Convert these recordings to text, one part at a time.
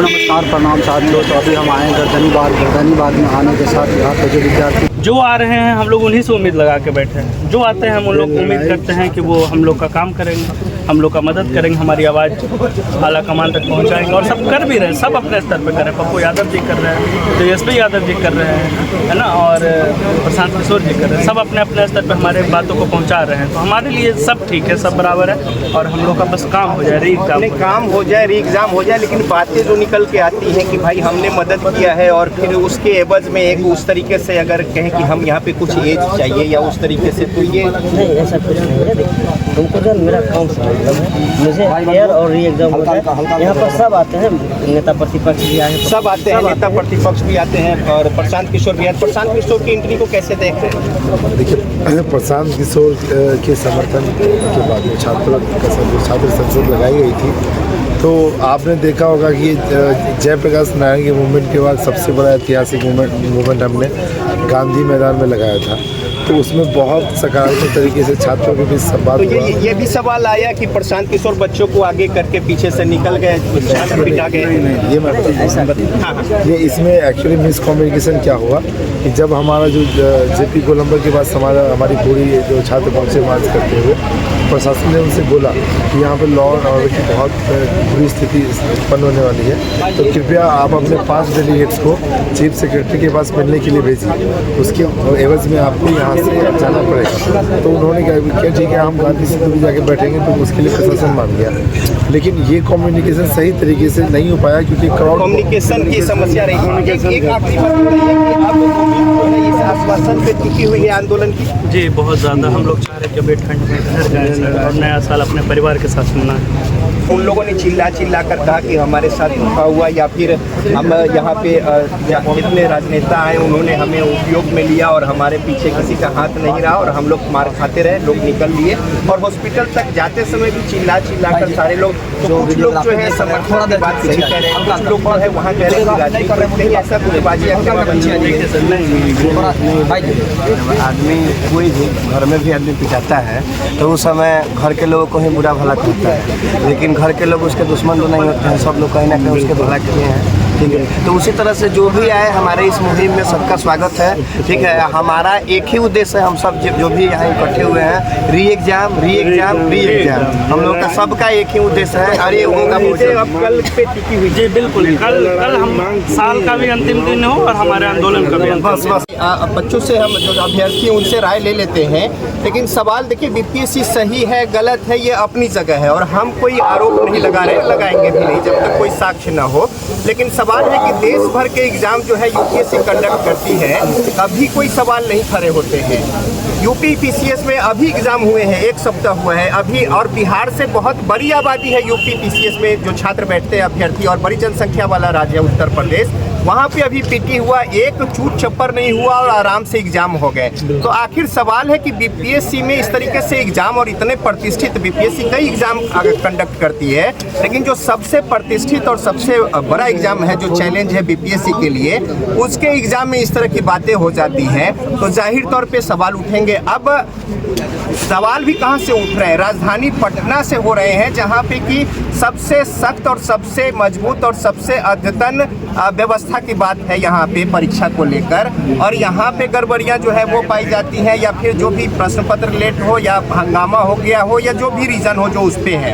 नमस्कार, प्रणाम साथियों। तो अभी हम आए गर्दनीबाग में आने के साथ यहाँ पे जो विद्यार्थी जो आ रहे हैं हम लोग उन्हीं से उम्मीद लगा के बैठे हैं। जो आते हैं हम उन लोग उम्मीद करते हैं कि वो हम लोग का काम करेंगे, हम लोग का मदद करेंगे, हमारी आवाज़ आला कमान तक पहुंचाएंगे। और सब कर भी रहे हैं, सब अपने स्तर पर कर रहे हैं। पप्पू यादव जी कर रहे हैं, तेजस्वी यादव जी कर रहे हैं, है ना, और प्रशांत किशोर जी कर रहे हैं। सब अपने अपने स्तर पर हमारे बातों को पहुँचा रहे हैं। तो हमारे लिए सब ठीक है, सब बराबर है। और हम लोग का बस काम हो जाए, री काम हो जाए, री एग्ज़ाम हो जाए। लेकिन बातें जो निकल के आती हैं कि भाई हमने मदद किया है और फिर उसके एवज में एक उस तरीके से अगर कहें कि हम यहाँ पे कुछ एज चाहिए या उस तरीके से, तो ये नहीं, ऐसा कुछ नहीं है। देखिए, तुमको जो मेरा काम से मतलब है, मुझे एयर और री एग्जाम होता है। यहाँ पर सब आते हैं, नेता प्रतिपक्ष भी आए हैं, सब आते हैं, नेता प्रतिपक्ष भी आते हैं और प्रशांत किशोर भी आते हैं। प्रशांत किशोर की एंट्री को कैसे देख रहे हैं? देखिए, प्रशांत किशोर के समर्थन के बाद में छात्र संसद लगाई गई थी, तो आपने देखा होगा कि जयप्रकाश नारायण के मूवमेंट के बाद सबसे बड़ा ऐतिहासिक मूवमेंट हमने गांधी मैदान में लगाया था। तो उसमें बहुत सकारात्मक तरीके से छात्रों के बीच संवाद हुआ। ये भी सवाल आया कि प्रशांत किशोर बच्चों को आगे करके पीछे से निकल गए, पिटा गए। नहीं, ये मैं ये इसमें एक्चुअली मिसकम्युनिकेशन क्या हुआ कि जब हमारा जो जेपी गोलंबर के पास हमारी पूरी जो छात्र पहुँचे मार्च करते हुए, प्रशासन ने उनसे बोला कि यहाँ पर लॉ एंड ऑर्डर की बहुत बुरी स्थिति उत्पन्न होने वाली है, तो कृपया आप अपने 5 डेलीगेट्स को चीफ सेक्रेटरी के पास मिलने के लिए भेजिए। उसके एवज में आपको यहाँ से जाना पड़ेगा। तो उन्होंने कहा क्या ठीक है, हम गांधी सेतु भी जाके बैठेंगे। तो उसके लिए प्रशासन मान गया। लेकिन ये कम्युनिकेशन सही तरीके से नहीं हो पाया क्योंकि क्राउड कम्युनिकेशन की समस्या रही। एक आखिरी बात बताइए कि आप इस आश्वासन पे टिकी हुई है आंदोलन की? जी, बहुत ज़्यादा। हम लोग चाह रहे कि अभी ठंड में घर जाए और नया साल अपने परिवार के साथ सुनना है। उन लोगों ने चिल्ला कर कहा कि हमारे साथ धोखा हुआ, या फिर हम यहाँ पे जितने राजनेता आए उन्होंने हमें उपयोग में लिया और हमारे पीछे किसी का हाथ नहीं रहा और हम लोग मार खाते रहे, लोग निकल लिए। और हॉस्पिटल तक जाते समय भी चिल्ला कर सारे लोग, तो कुछ लोग जो है समर्थन की बात सही कह रहे हैं, कुछ लोग जो है वहाँ कह रहे हैं कि राजनीति में ऐसा कुछ बाजी आदमी कोई भी घर में भी आदमी पिटाता है तो उस समय घर के लोगों को ही बुरा भला करता है, लेकिन घर के लोग उसके दुश्मन तो नहीं होते हैं। सब लोग कहीं ना कहीं उसके भला किए हैं, ठीक है। तो उसी तरह से जो भी आए हमारे इस मुहिम में सबका स्वागत है, ठीक है। हमारा एक ही उद्देश्य है, हम सब जो भी यहाँ इकट्ठे हुए हैं, री एग्जाम। हम लोग का सबका एक ही उद्देश्य है और ये होगा। कल पे टिकी हुई? जी बिल्कुल, कल हम साल का भी अंतिम दिन हो और हमारे आंदोलन का भी। बस बच्चों से हम जो अभ्यर्थी हैं उनसे राय ले लेते हैं। लेकिन सवाल देखिए, बीपीएससी सही है गलत है ये अपनी जगह है और हम कोई आरोप नहीं लगा रहे, लगाएंगे भी नहीं जब तक कोई साक्ष्य ना हो। लेकिन सवाल है कि देश भर के एग्जाम जो है यूपीएससी कंडक्ट करती है, अभी कोई सवाल नहीं खड़े होते हैं। यूपी पीसीएस में अभी एग्जाम हुए हैं, 1 सप्ताह हुआ है अभी। और बिहार से बहुत बड़ी आबादी है यूपी पीसीएस में जो छात्र बैठते हैं अभ्यर्थी, और बड़ी जनसंख्या वाला राज्य है उत्तर प्रदेश। वहाँ पे अभी पीटी हुआ, एक चूट छप्पर नहीं हुआ और आराम से एग्जाम हो गए। तो आखिर सवाल है कि बीपीएससी में इस तरीके से एग्जाम, और इतने प्रतिष्ठित बीपीएससी कई एग्जाम कंडक्ट करती है, लेकिन जो सबसे प्रतिष्ठित और सबसे बड़ा एग्जाम है, जो चैलेंज है बीपीएससी के लिए, उसके एग्जाम में इस तरह की बातें हो जाती हैं तो जाहिर तौर पे सवाल उठेंगे। अब सवाल भी कहाँ से उठ रहे हैं? राजधानी पटना से हो रहे हैं, जहाँ पे कि सबसे सख्त और सबसे मजबूत और सबसे अद्यतन व्यवस्था की बात है यहाँ पे परीक्षा को लेकर। और यहाँ पे गड़बड़ियाँ जो है वो पाई जाती हैं, या फिर जो भी प्रश्न पत्र लेट हो या हंगामा हो गया हो या जो भी रीज़न हो जो उस पे है।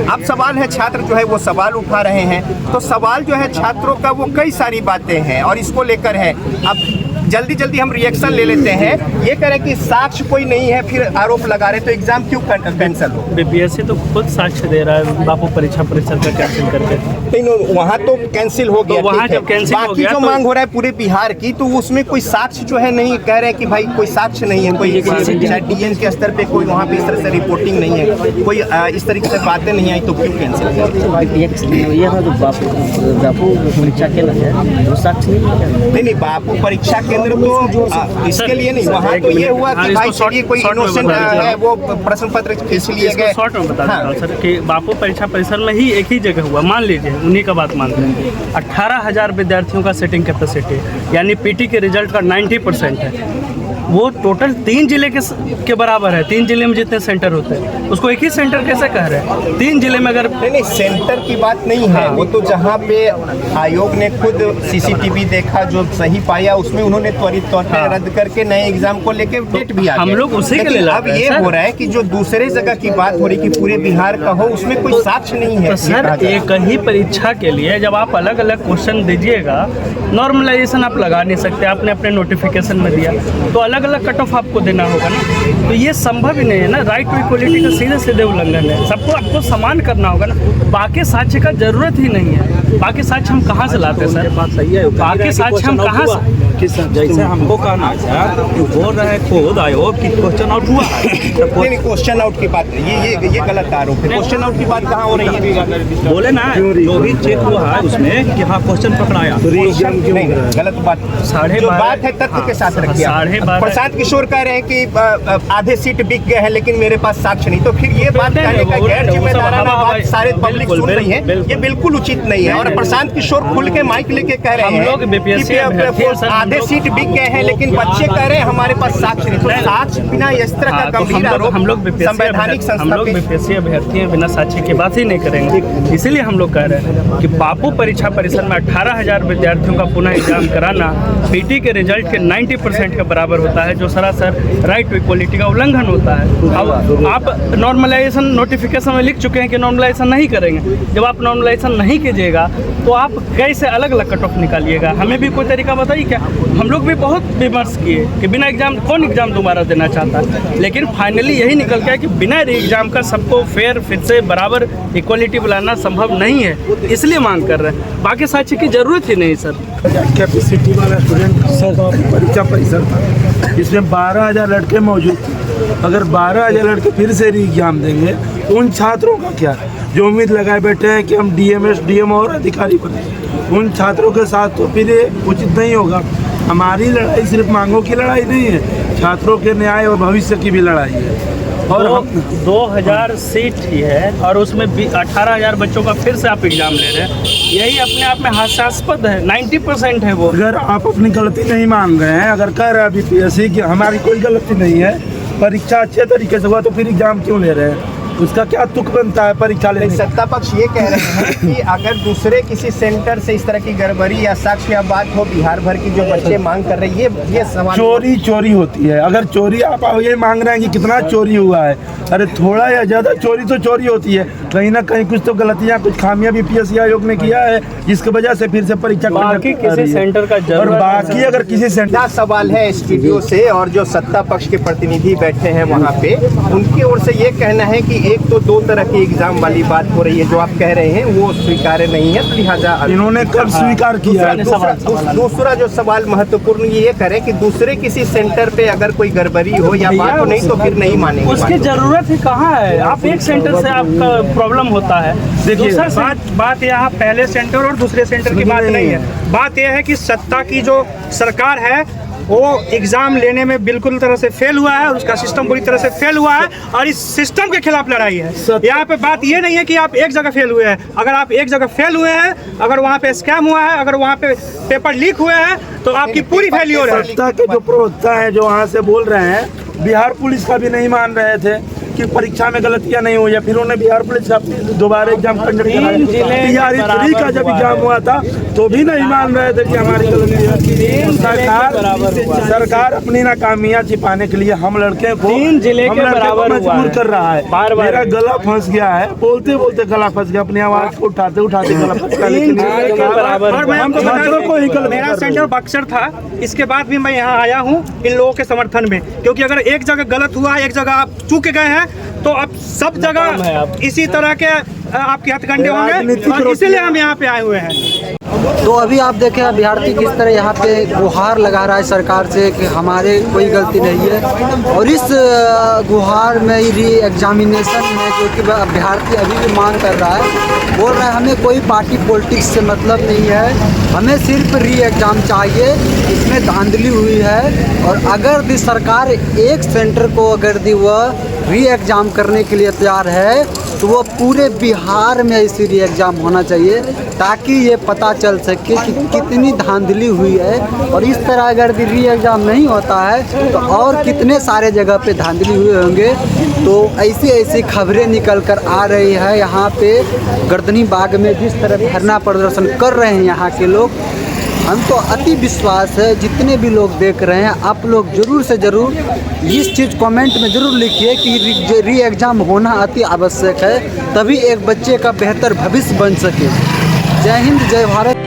अब सवाल है, छात्र जो है वो सवाल उठा रहे हैं। तो सवाल जो है छात्रों का वो कई सारी बातें हैं और इसको लेकर है। अब जल्दी हम रिएक्शन ले लेते हैं। ये कह रहे हैं कि साक्ष्य कोई नहीं है, फिर आरोप लगा रहे, तो एग्जाम क्यों कैंसिल हो? बीपीएससी तो खुद साक्ष्य दे रहा है बापू परीक्षा परिसर का कैंसिल करके। नहीं, वहाँ तो कैंसिल हो गया, तो वहाँ जब कैंसिल हो गया, जो मांग हो रहा है पूरे बिहार की, तो उसमें कोई साक्ष्य जो है नहीं, कह रहे हैं कि भाई कोई साक्ष्य नहीं है, कोई डीएन के स्तर पे कोई वहाँ पे इस तरह से रिपोर्टिंग नहीं है, कोई इस तरीके से बातें नहीं आई, तो क्यों कैंसिल? ये था जो बापू परीक्षा केंद्र है, वो साक्ष्य नहीं, बापू परीक्षा केंद्र तो इसके लिए नहीं, वहाँ तो ये हुआ कि भाई चलिए कोई इनोसेंट है वो प्रश्न पत्र खींच लिए गए। शॉर्ट में बता देता हूँ सर कि बापू परीक्षा परिसर में ही एक ही जगह हुआ। मान लीजिए उन्हीं का बात मानते हैं, 18,000 विद्यार्थियों का सीटिंग कैपेसिटी, यानी पीटी के रिजल्ट का 90% है। वो टोटल 3 जिले के बराबर है। 3 जिले में जितने सेंटर होते हैं उसको एक ही सेंटर कैसे कह रहे हैं? 3 जिले में अगर नहीं सेंटर की बात नहीं है, वो तो जहाँ पे आयोग ने खुद सीसीटीवी देखा जो सही पाया उसमें उन्होंने त्वरित तौर पर रद्द करके नए एग्जाम को लेके डेट भी आ हम लोग उसी के लिए अब ये हो रहा है कि जो दूसरे जगह की बात हो रही कि पूरे बिहार का हो उसमें कोई साक्ष्य नहीं है। तो सर एक ही परीक्षा के लिए जब आप अलग अलग क्वेश्चन दीजिएगा, नॉर्मलाइजेशन आप लगा नहीं सकते, आपने अपने नोटिफिकेशन में दिया तो अलग अलग कट ऑफ आपको देना होगा ना, तो ये संभव ही नहीं है ना। राइट टू इक्वलिटी का सीधे सीधे उल्लंघन है, सबको आपको समान करना होगा ना। बाकी साक्ष्य का जरूरत ही नहीं है, बाकी साक्ष्य हम कहाँ से लाते हैं सर? बात सही है, बाकी साक्ष्य हम कहाँ से? जैसे हमको कहना है सर कि बोल रहे हैं खुद आयोग की क्वेश्चन आउट हुआ है, नहीं क्वेश्चन आउट की बात ये गलत आरोप है। क्वेश्चन आउट की बात कहाँ हो रही है? बोले ना जो भी चेक हुआ है उसमें कि हाँ क्वेश्चन पकड़ाया, नहीं गलत बात, जो बात है तथ्य के साथ रखिए। प्रशांत किशोर कह रहे हैं कि आधे सीट बिक गए हैं लेकिन मेरे पास साक्ष्य नहीं, तो फिर ये बात कहने का गैर जिम्मेदाराना बात सारे पब्लिक सुन रही है, ये बिल्कुल उचित नहीं है। और प्रशांत किशोर खुल के माइक लेके कह रहे हैं आधे सीट बिक गए हैं लेकिन बच्चे कह रहे हैं हमारे पास साक्ष्य नहीं, तो साक्ष्य बिना इस तरह का गंभीर आरोप हम लोग संवैधानिक संस्था बीपीएससी अभ्यर्थी हैं, बिना साक्ष्य की बात ही नहीं करेंगे। इसीलिए हम लोग कह रहे हैं कि बापू परीक्षा परिसर में 18,000 विद्यार्थियों का पुनः एग्जाम कराना पीटी के रिजल्ट के 90% के बराबर होता है, जो सरासर राइट टू इक्वलिटी का उल्लंघन होता है। अब आप नॉर्मलाइजेशन नोटिफिकेशन में लिख चुके हैं कि नॉर्मलाइजेशन नहीं करेंगे, जब आप नॉर्मलाइजेशन नहीं कीजिएगा तो आप कैसे अलग अलग कट ऑफ निकालिएगा? हमें भी कोई तरीका बताइए क्या? हम लोग भी बहुत विमर्श किए कि बिना एग्जाम कौन एग्जाम दोबारा देना चाहता है, लेकिन फाइनली यही निकल गया कि बिना री एग्जाम का सबको फेयर फिर से बराबर इक्वलिटी बुलाना संभव नहीं है, इसलिए मांग कर रहे हैं। बाकी साक्ष्य की जरूरत ही नहीं सर। कैपेसिटी वाला स्टूडेंट परीक्षा परिसर था, इसमें 12,000 लड़के मौजूद थे। अगर 12,000 लड़के फिर से री एग्जाम देंगे तो उन छात्रों का क्या, जो उम्मीद लगाए बैठे हैं कि हम डीएमएस डीएम और अधिकारी बने, उन छात्रों के साथ तो फिर ये उचित नहीं होगा। हमारी लड़ाई सिर्फ मांगों की लड़ाई नहीं है, छात्रों के न्याय और भविष्य की भी लड़ाई है। और 2000 सीट ही है और उसमें 18,000 बच्चों का फिर से आप एग्जाम ले रहे हैं, यही अपने आप में हास्यास्पद है। 90% है वो। अगर आप अपनी गलती नहीं मान रहे हैं, अगर कह रहे हैं बीपीएससी कि हमारी कोई गलती नहीं है, परीक्षा अच्छे तरीके से हुआ, तो फिर एग्जाम क्यों ले रहे हैं? उसका क्या तुक बनता है परीक्षा लेने? सत्ता पक्ष ये कह रहे हैं कि अगर दूसरे किसी सेंटर से इस तरह की गड़बड़ी या साक्ष्य या बात हो, बिहार भर की जो बच्चे मांग कर रहे हैं, ये सवाल चोरी होती है। अगर चोरी आप ये मांग रहे हैं कि कितना चोरी हुआ है, अरे थोड़ा या ज्यादा चोरी तो चोरी होती है, कहीं ना कहीं कुछ तो गलतियां, कुछ खामियां बीपीएससी आयोग ने किया है, जिसकी वजह से फिर से परीक्षा बाकी किसी सेंटर का और बाकी अगर किसी सेंटर। सवाल है स्टूडियो से, और जो सत्ता पक्ष के प्रतिनिधि बैठे हैं वहाँ पे, उनकी ओर से ये कहना है कि एक तो 2 तरह की एग्जाम वाली बात हो रही है, जो आप कह रहे हैं वो स्वीकार्य नहीं है, लिहाजा इन्होंने कब स्वीकार किया? दूसरा जो सवाल महत्वपूर्ण ये करे कि दूसरे किसी सेंटर पे अगर कोई गड़बड़ी हो या बात हो, नहीं तो फिर नहीं मानेंगे। उसकी जरूरत ही कहाँ है? आप एक सेंटर से आपका प्रॉब्लम होता है। देखिए बात यहाँ पहले सेंटर और दूसरे सेंटर की बात नहीं है, बात यह है कि सत्ता की जो सरकार है वो एग्ज़ाम लेने में बिल्कुल तरह से फेल हुआ है और उसका सिस्टम पूरी तरह से फेल हुआ है और इस सिस्टम के खिलाफ लड़ाई है। यहाँ पे बात ये नहीं है कि आप एक जगह फेल हुए हैं, अगर आप एक जगह फेल हुए हैं, अगर वहाँ पे स्कैम हुआ है, अगर वहाँ पे पेपर लीक हुए हैं, तो आपकी पूरी फेल्योर है। सत्ता के जो प्रवक्ता है जो वहाँ से बोल रहे हैं, बिहार पुलिस का भी नहीं मान रहे थे कि परीक्षा में गलतियां नहीं हुई है, फिर उन्होंने बिहार पुलिस का दोबारा एग्जाम कंडक्ट कराया। बिहार का जब एग्जाम हुआ था तो भी नहीं मान रहे थे कि हमारी गलती है। सरकार अपनी नाकामियां छिपाने के लिए हम लड़के को 3 जिले के बराबर मजबूर कर रहा है। मेरा गला फंस गया है, बोलते बोलते गला फंस गया, अपनी आवाज को उठाते उठाते गला फंस गया। मेरा सेंटर बक्सर था, इसके बाद भी मैं यहाँ आया हूँ इन लोगों के समर्थन में, क्योंकि अगर एक जगह गलत हुआ, एक जगह आप चूक गए हैं, तो अब सब जगह इसी तरह के आपके हथकंडे होंगे, और इसीलिए हम यहाँ पे आए हुए हैं। तो अभी आप देखें अभ्यर्थी किस तरह यहाँ पे गुहार लगा रहा है सरकार से कि हमारे कोई गलती नहीं है, और इस गुहार में री एग्जामिनेशन में जो कि अभ्यर्थी अभी भी मांग कर रहा है, बोल रहा है हमें कोई पार्टी पॉलिटिक्स से मतलब नहीं है, हमें सिर्फ री एग्ज़ाम चाहिए, इसमें धांधली हुई है। और अगर दी सरकार एक सेंटर को अगर दी वह री एग्ज़ाम करने के लिए तैयार है तो वो पूरे बिहार में ऐसी री एग्ज़ाम होना चाहिए, ताकि ये पता चल सके कि कितनी धांधली हुई है। और इस तरह अगर री एग्ज़ाम नहीं होता है तो और कितने सारे जगह पे धांधली हुए होंगे। तो ऐसी ऐसी खबरें निकल कर आ रही है। यहाँ पे गर्दनी बाग में जिस तरह धरना प्रदर्शन कर रहे हैं यहाँ के लोग, हमको अति विश्वास है जितने भी लोग देख रहे हैं, आप लोग ज़रूर से ज़रूर इस चीज़ कमेंट में ज़रूर लिखिए कि री एग्ज़ाम होना अति आवश्यक है, तभी एक बच्चे का बेहतर भविष्य बन सके। जय हिंद, जय भारत।